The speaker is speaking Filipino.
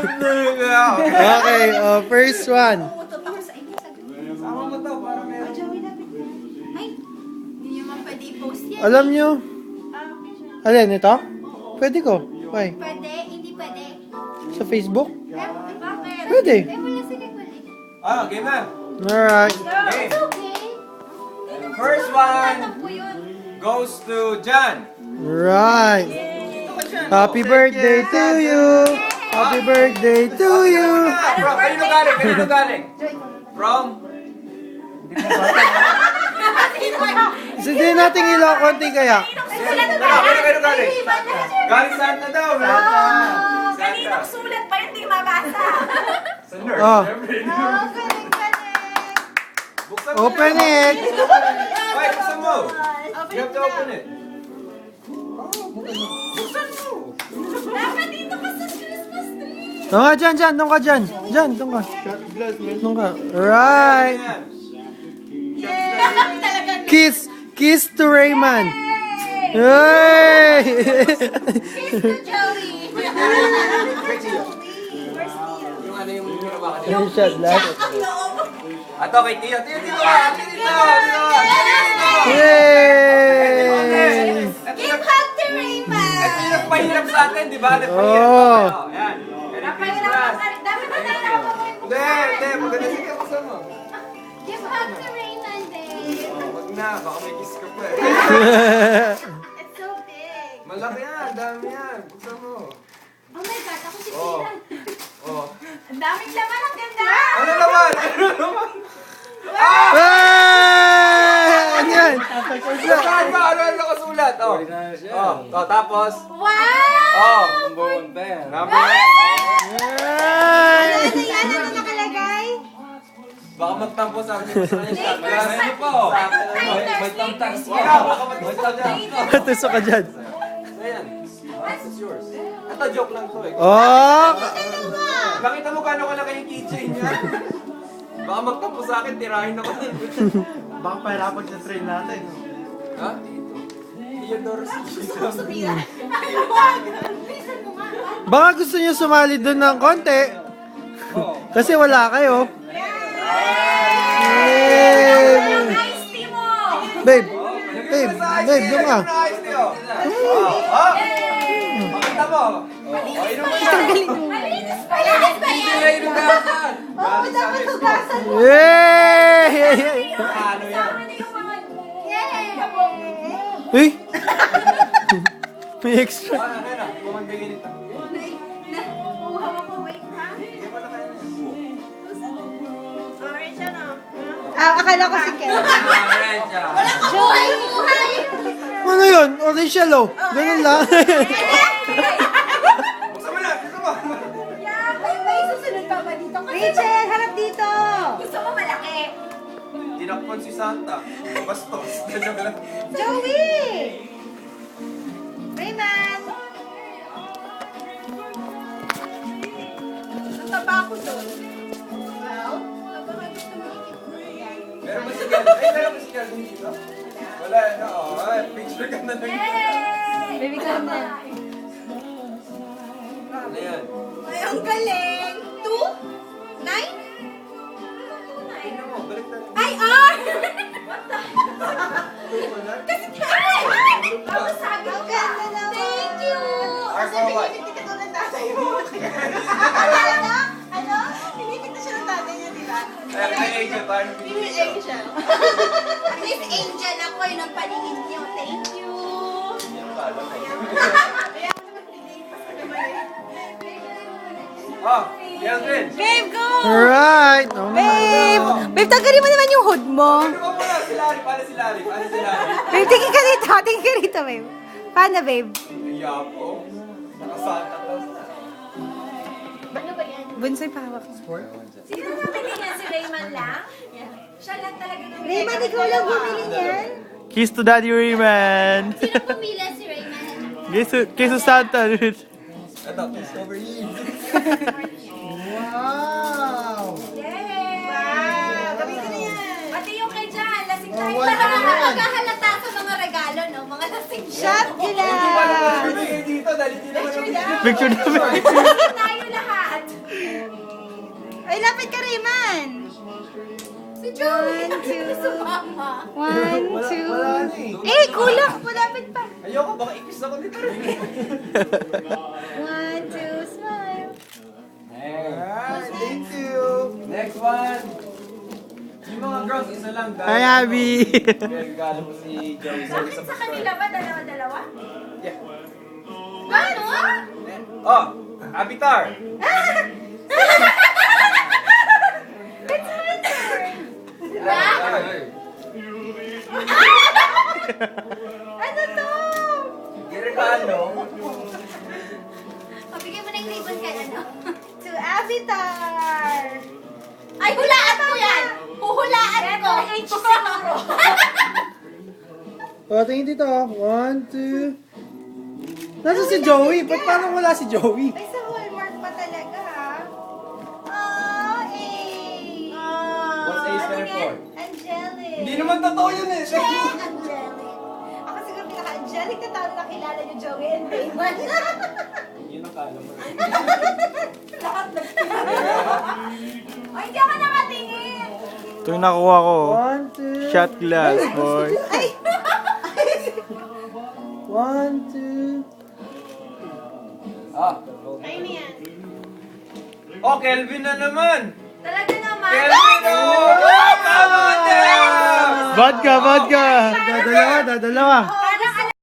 Okay, first one. Umutot ako sa inyo. Sama mo to para meron. Ay, hindi nyo man pwede i-post yan. Alam nyo? Alin, ito? Pwede ko. Why? Pwede, hindi pwede. Sa Facebook? Bakit? Pwede. Eh, wala sila pwede. Game na. Alright. Okay. It's okay. First one Alam ko yun. goes to John. Right. Happy birthday to you. Happy birthday to you. From, kanino galing? Kanino galing? From? Sige natin ilaw konti kaya. Kanino galing? Galing Santa daw. Kaninang sulat pa yun, di mabasa. Sa nurse. Oh. Galing. Buksan mo. Open it. Wait, buksan mo. You have to open it. Buksan mo. Dapat dito ka sa Christmas tree. Doon ka dyan. Doon ka dyan. Doon ka. Doon ka. Right. Ayan. Talaga. Kiss to Rayman. Hey! Kiss to Joey. Yung ano yung ginawa ka Yung shot last. Ang loob. Ato kay Tio. Tio, dito ka. Dito. Yay! Give hug to Raymond. Ito yung nagpahirap sa atin, di ba? Nagpahirap Oh. tayo. Ayan. Napahirap ka. Dapat na tayo nakapagay. Hindi. Maganda sige. Buksan mo. Give hug to Raymond, Dave. Wag na. Baka may kiss ka pa eh. It's so big. Malaki yan. Dami yan. Buksan mo. Oh my God, ako si Oh. Kiran. Oh. Ang daming laman, ang ganda. Ano naman? Ano naman? Hey! Ano yan? Saan ba? Ano ang nakasulat? Oh. Oh, tapos? Wow! Number one pa yan. Ano Yay! yan? Ano nakalagay? Baka magtampo sa akin. Ano po? May tamtang. Wala, baka magtampo. Tuso ka dyan. Ayan. This is yours. Ito, joke lang to eh. Oh! Nakita mo gano'n kalaki yung keychain niya? Baka magtampo sa akin, tirahin ako. Baka pahirapan sa train natin. Ha? Theodore Sumira. Wag! Bilisan mo nga. Baka gusto niyo sumali doon ng konti. Kasi wala kayo. Yay! Ang ice tea mo! Babe, doon ka. Makita mo. Inom mo na. Malinis pa yan! Inom na yan. Oo, dapat hugasan mo. Yay! Ano yan? Ano yung mga... Yeah! Uy! May extra. Ano na? Kumagbigay nito. Nakuha mo ko, wait ha? Hindi mo na kaya na. Orange ano? Akala ko si Ken. Ayan siya. Wala ka buhay! Ano yun? Official oh. Ganun lang. Buksan mo na. Buksan mo. Yeah, may susunod pa ba dito? Rachel, harap dito. Gusto mo malaki? Tinakpan si Santa. Bastos. Joke lang. Joey! Raymond! Nataba ako doon. Well, baka gusto mo Meron ba si Calvin? Ay, meron ba si Calvin dito? Wala na. Oh, picture ka na lang. Yay! Baby, come na. Ano yan? Ay, ang galing! 2? 9? Tingnan mo, balik na. Ay, R! What the? Kasi, ay! Ako sabi ko, thank you! Kasi Pinipit ko ng tatay mo. Ano? Ano? Pinipit siya ng tatay niya, di ba? Ay, kay Angel, paano Pinipit Angel. Miss Angel ako, yun ang paningin niyo. Thank you! Oh, Calvin! Babe, go! Alright. Oh my Babe! God. Babe, tanggalin mo naman yung hood mo. Ano ba muna? Si Larry, paano si Larry? Paano si Larry? Babe, tingin ka dito. Tingin ka dito, babe. Paano, babe? Iya po. Nakasanta ka. Ano ba yan? Bunsoy pahawak. Sino bumili niyan? Si Rayman lang? Siya lang talaga ng Raymond, ikaw lang bumili niyan? Kiss to Daddy Rayman. Sino pumila si Rayman? Kiss to Santa. Ito, discover you. Wow! Yay! Wow! Gamitin niya yan. Pati yung kay Jan, lasing tayo. Oh, Para wow. nakakahalata sa mga regalo, no? Mga lasing Shot nila! Picture dito, dahil hindi naman Picture down. Picture namin. Tayo lahat. Malapit ka, Rayman. Si Joey. Sumama. 1, 2. Wala na eh. Eh, kulang. Malapit pa. Ayoko, baka ikis ako nito rin. 1, 2, smile. Next. Thank you. Next one. Yung mga girls, isa lang. dahil- Hi, Abby. Kaya regalo mo si Joey. Bakit sa kanila ba? Dalawa-dalawa? Yeah. Ano? Oh, Abitar. It's my turn. Ano to? Regalo. Pabigyan mo ng ribbon kay ano? To Avatar. Ay, hulaan ko yan! Huhulaan ko! H siguro. O, tingin dito. 1, 2. Nasa si Joey? Ba't parang wala si Joey? Ay, sa Hallmark pa talaga, ha? Oh, A. What's A stand for? Angelic. Hindi naman totoo yun eh. Angelic. Ako siguro pinaka-angelic na tao na nakilala niyo, Joey and Raymond. Yun ang kala mo. Lahat na. Ay, hindi ako nakatingin. Ito yung nakuha ko. 1, 2. 1, 2. Ah. Ay, yan. Oh, Kelvin na naman. Talaga naman. Kelvin! Oh! Tama ka! Vodka. Dadalawa. Oh,